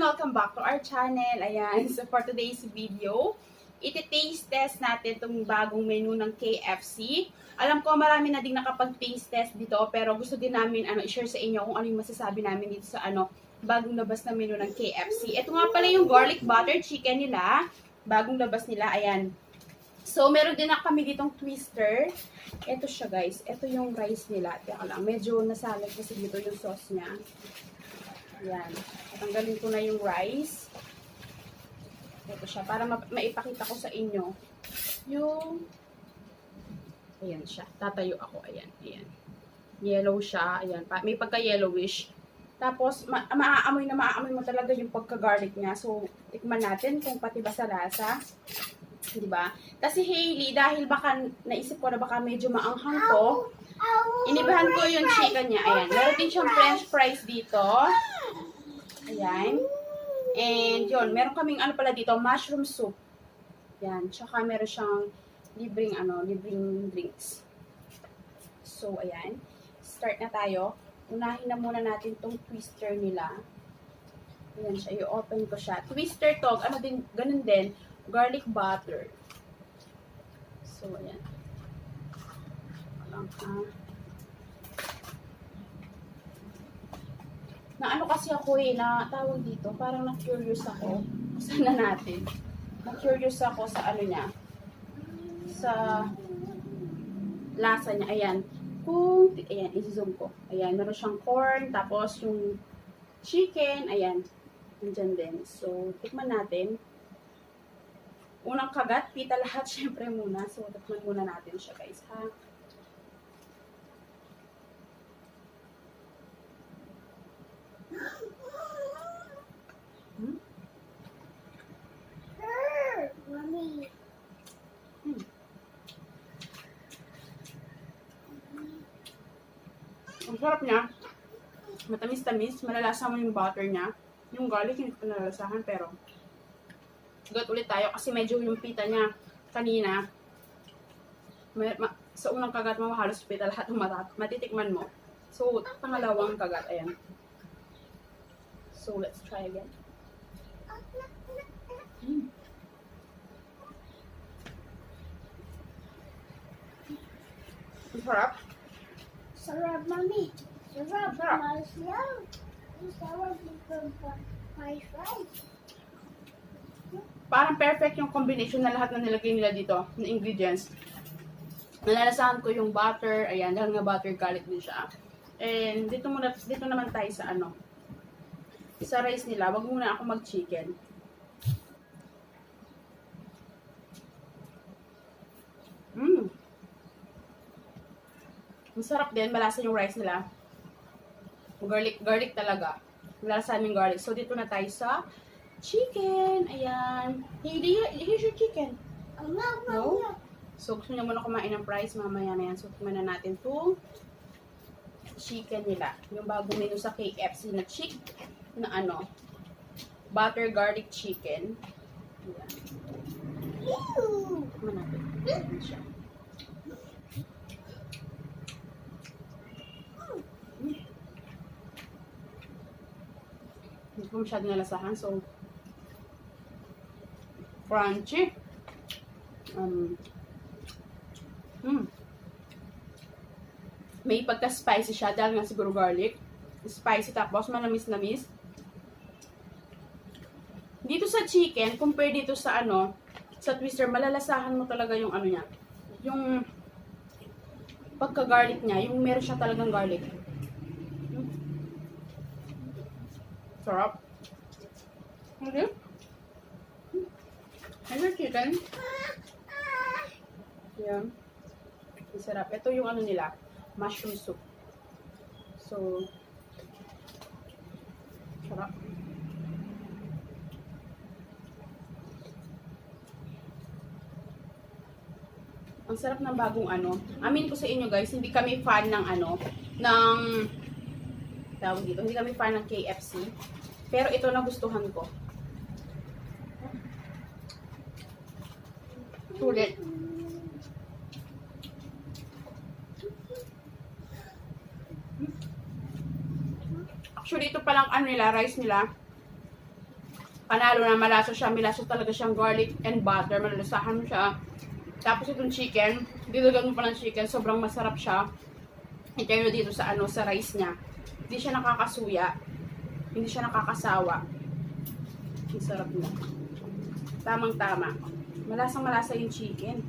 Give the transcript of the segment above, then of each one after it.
Welcome back to our channel. Ayan, so for today's video, iti-taste test natin itong bagong menu ng KFC. Alam ko marami na din nakapag-taste test dito, pero gusto din namin i-share sa inyo kung ano yung masasabi namin dito sa bagong labas na menu ng KFC. Ito nga pala yung garlic butter chicken nila. Bagong labas nila, ayan. So, meron din na kami ditong twister. Ito siya, guys. Ito yung rice nila. Teka lang, medyo nasalag kasi dito yung sauce niya. Ayan. Tanggalin ko na yung rice. Ito siya. Para maipakita ko sa inyo. Yung... Ayan siya. Tatayo ako. Ayan. Ayan. Yellow siya. Ayan. May pagka-yellowish. Tapos, maaamoy mo talaga yung pagka-garlic niya. So, tikman natin kung pati ba sa lasa. Diba? Tapos si Hailey, dahil baka naisip ko na baka medyo maanghang to, inibahan ko yung chicken niya. Ayan. Meron din siyang french fries dito. Ayan. And yun, meron kaming pala dito, mushroom soup. Ayan. Tsaka meron siyang libreng drinks. So, ayan. Start na tayo. Unahin na muna natin tong twister nila. Ayan siya. I-open ko siya. Twister to, ganun din. Garlic butter. So, ayan. Walang kasi ako na tawag dito, parang na-curious ako. Sana natin. Na-curious ako sa niya. Sa lasa niya. Ayan. Ayan, i-zoom ko. Ayan, meron siyang corn, tapos yung chicken, ayan. Nandyan din. So, tikman natin. Unang kagat, pita lahat syempre muna. So, tikman muna natin siya, guys, ha? Mommy. Ang sarap niya. Matamis-tamis. Malalasa mo yung butter niya. Yung garlic, hindi ko nalalasahan, pero ugat ulit tayo kasi medyo yung pita niya kanina. Sa unang kagat mo, halos pita lahat ng matitikman mo. So, pangalawang kagat, ayan. So, let's try again. Ang sarap. Sarap, Mommy. Sarap. Sarap. Sarap from my fries. Parang perfect yung combination na lahat na nilagay nila dito, na ingredients. Nalalasahan ko yung butter, ayan, dahil nga butter garlic din siya. And dito naman tayo sa sa rice nila. Wag muna ako mag-chicken. Masarap din, malasa yung rice nila. Garlic talaga. Malasa yung garlic. So dito na tayo sa chicken. Ayan. Here's your chicken. No? So, gusto niya muna kumain ng fries. Mamaya na yan. So, tingnan na natin itong chicken nila. Yung bagong menu sa KFC na butter garlic chicken. Ayan. Tingnan natin. Ayan siya. Hindi ko masyadong nalasahan. So, crunchy. May pagka-spicy siya dahil nga siguro garlic. Spicy tapos manamis-namis. Dito sa chicken, compare dito sa sa twister, malalasahan mo talaga yung niya. Yung pagka-garlic niya, yung meron siya talagang garlic. Sarap. Okay. Hello, chicken. Yan. Sarap. Ito yung nila. Mushroom soup. So, sarap. Ang sarap ng bagong Amin ko sa inyo, guys, hindi kami fan ng tawag dito. Hindi kami fan ng KFC. Pero ito nagustuhan ko. Sulit. Actually, ito palang rice nila. Panalo na, malasa siya. Malasa talaga siyang garlic and butter. Malalasahan mo siya. Tapos itong chicken, dilagan mo pa ng chicken. Sobrang masarap siya. Ito dito sa sa rice niya. Hindi siya nakakasuya. Hindi siya nakakasawa. Ang sarap niya. Tamang-tama. Malasang-malasa yung chicken.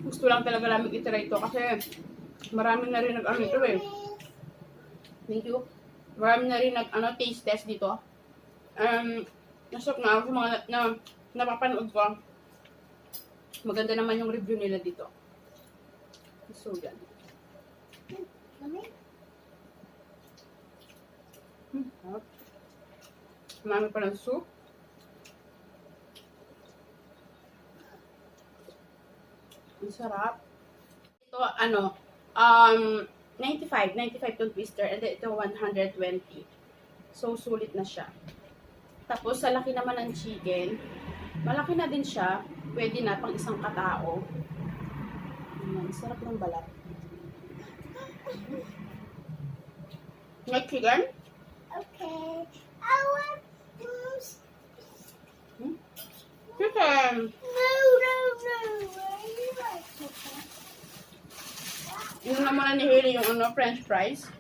Gusto lang talaga namin itry ito kasi marami na rin nag-ano ito eh. Thank you. Marami na rin taste test dito. Nasok na ako sa mga napapanood ko. Maganda naman yung review nila dito. So, yan. Marami pa ng soup. Ang sarap. Ito, 95 tong twister, and then ito 120. So, sulit na siya. Tapos, sa laki naman ng chicken, malaki na din siya. Pwede na pang isang katao. Ayan, sarap ng balat. Like chicken? Okay. I want this. Chicken! No, no, no. I like chicken. Yun naman na nihili yung french fries.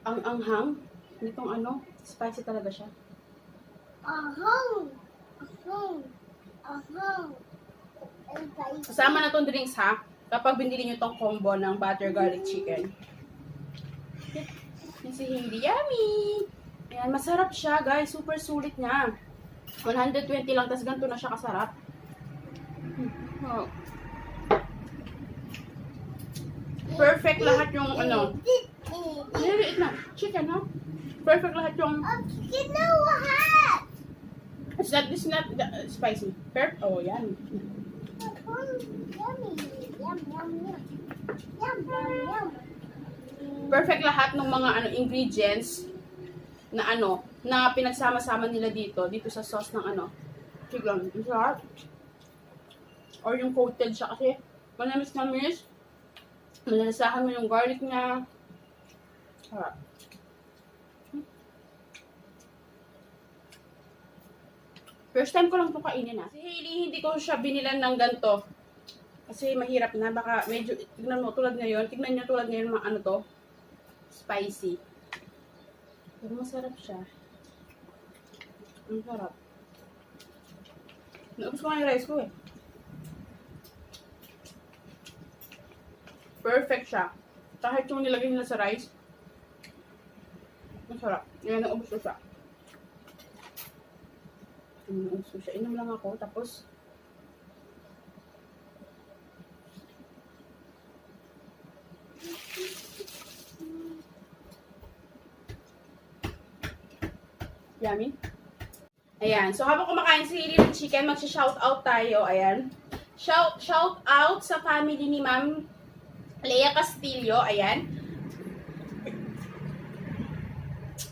Ang anghang. Nitong spicy talaga siya. Ahong. Ahong. Ahong. Kasama na tong drinks ha. Kapag binili nyo tong combo ng butter garlic chicken. Yan si Hailey. Yummy! Ayan, masarap siya guys. Super sulit niya. 120 lang, tas ganito na siya kasarap. Oh. Perfect lahat yung niliit na. Chicken, ha? Perfect lahat yung You know what? It's not spicy. Perfect. Oh, yan. Yummy. Yum, yum, yum. Yum, yum, yum. Perfect lahat ng mga ingredients na na pinagsama-sama nila dito sa sauce ng chicken. Ang sarap. Or yung coated siya kasi manamis-namis. Malalasahan mo yung garlic niya. Sarap. First time ko lang ito kainin Si Hailey, hindi ko siya binilan ng ganito. Kasi mahirap na. Baka medyo, tignan mo tulad ngayon. Tignan nyo tulad ngayon mga to. Spicy. Pero masarap siya. Ang sarap. Naubos ko nga yung rice ko eh. Perfect siya. Kahit yung nilagay nila sa rice. Masarap. Yan, naubos ko siya. Naubos ko siya. Inom lang ako. Tapos, yummy. Ayan. So, habang kumakain si Hailey ng chicken, mag-shout-out tayo. Ayan. Shout-out sa family ni Ma'am Lea Castillo. Ayan.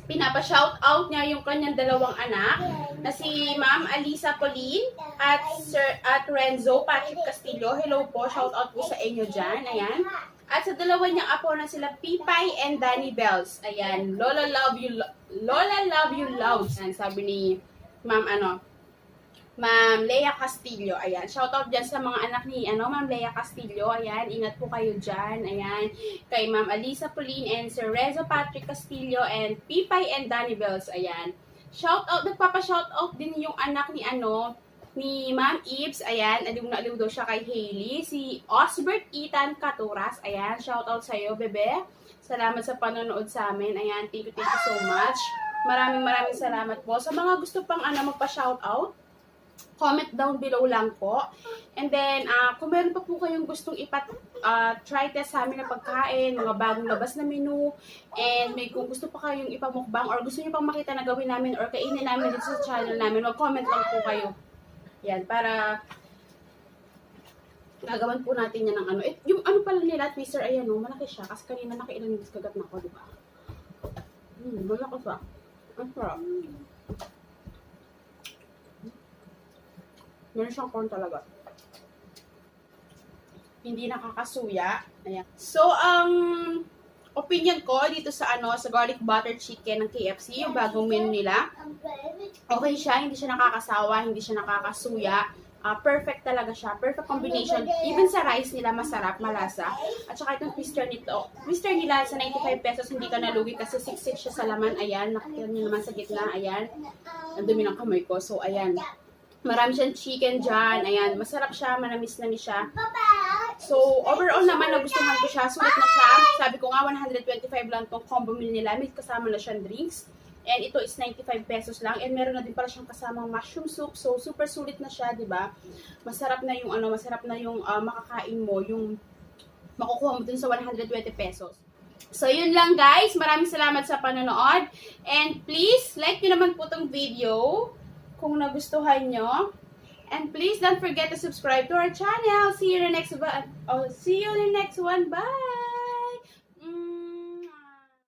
Pinapa-shoutout niya yung kanyang dalawang anak na si Ma'am Alisa Pauline at Renzo Patrick Castillo. Hello po. Shoutout po sa inyo dyan. Ayan. At sa dalawa niyang apo na sila Pipay and Danny Bells. Ayan. Lola love you loads. Ayan, sabi ni Ma'am Lea Castillo. Ayan. Shoutout dyan sa mga anak ni Ma'am Lea Castillo. Ayan. Ingat po kayo dyan. Ayan. Kay Ma'am Alisa Pauline and Sir Renzo Patrick Castillo and Pipay and Danny Bells. Ayan. Shoutout. Nagpapa-shoutout din yung anak ni ni Ma'am Ibs, ayan, aliw na aliw daw siya kay Hailey, si Osbert Ethan Caturas, ayan, shoutout sa'yo, bebe. Salamat sa panonood sa amin, ayan, thank you so much. Maraming salamat po. Sa mga gusto pang magpa-shoutout, comment down below lang po. And then, kung meron pa po kayong gustong try test sa amin na pagkain, mga bagong labas na menu, and kung gusto pa kayong ipamukbang, or gusto nyo pang makita na gawin namin, or kainin namin dito sa channel namin, mag-comment lang po kayo. Yan, para gagawan po natin yan ng yung pala nila, twister, ayan malaki siya. Kasi kanina nakailan kagat na ako, diba? Malaki siya. Ang sarap. Meron siyang corn talaga. Hindi nakakasuya. Ayan. So, ang opinion ko dito sa sa garlic butter chicken ng KFC, yung bagong menu nila, okay siya, hindi siya nakakasawa, hindi siya nakakasuya. Perfect talaga siya. Perfect combination. Even sa rice nila, masarap, malasa. At saka itong twister nito. Twister nila sa 95 pesos, hindi ka nalugi kasi siksik siya sa laman. Ayan, nakikita niyo naman sa gitna. Ayan. Ang dumi ng kamay ko. So, ayan. Marami siyang chicken dyan. Ayan, masarap siya, manamis-namis siya. So, overall naman, nagustuhan ko siya. Sulit na siya. Sabi ko nga, 125 lang itong combo meal nila. May kasama na siyang drinks. And ito is 95 pesos lang. And meron na din pala siyang kasamang mushroom soup. So, super sulit na siya, di ba? Masarap na yung, makakain mo, yung makukuha mo dun sa 120 pesos. So, yun lang guys. Maraming salamat sa panonood. And please, like nyo naman po tong video kung nagustuhan nyo. And please don't forget to subscribe to our channel. See you in the next one. Bye!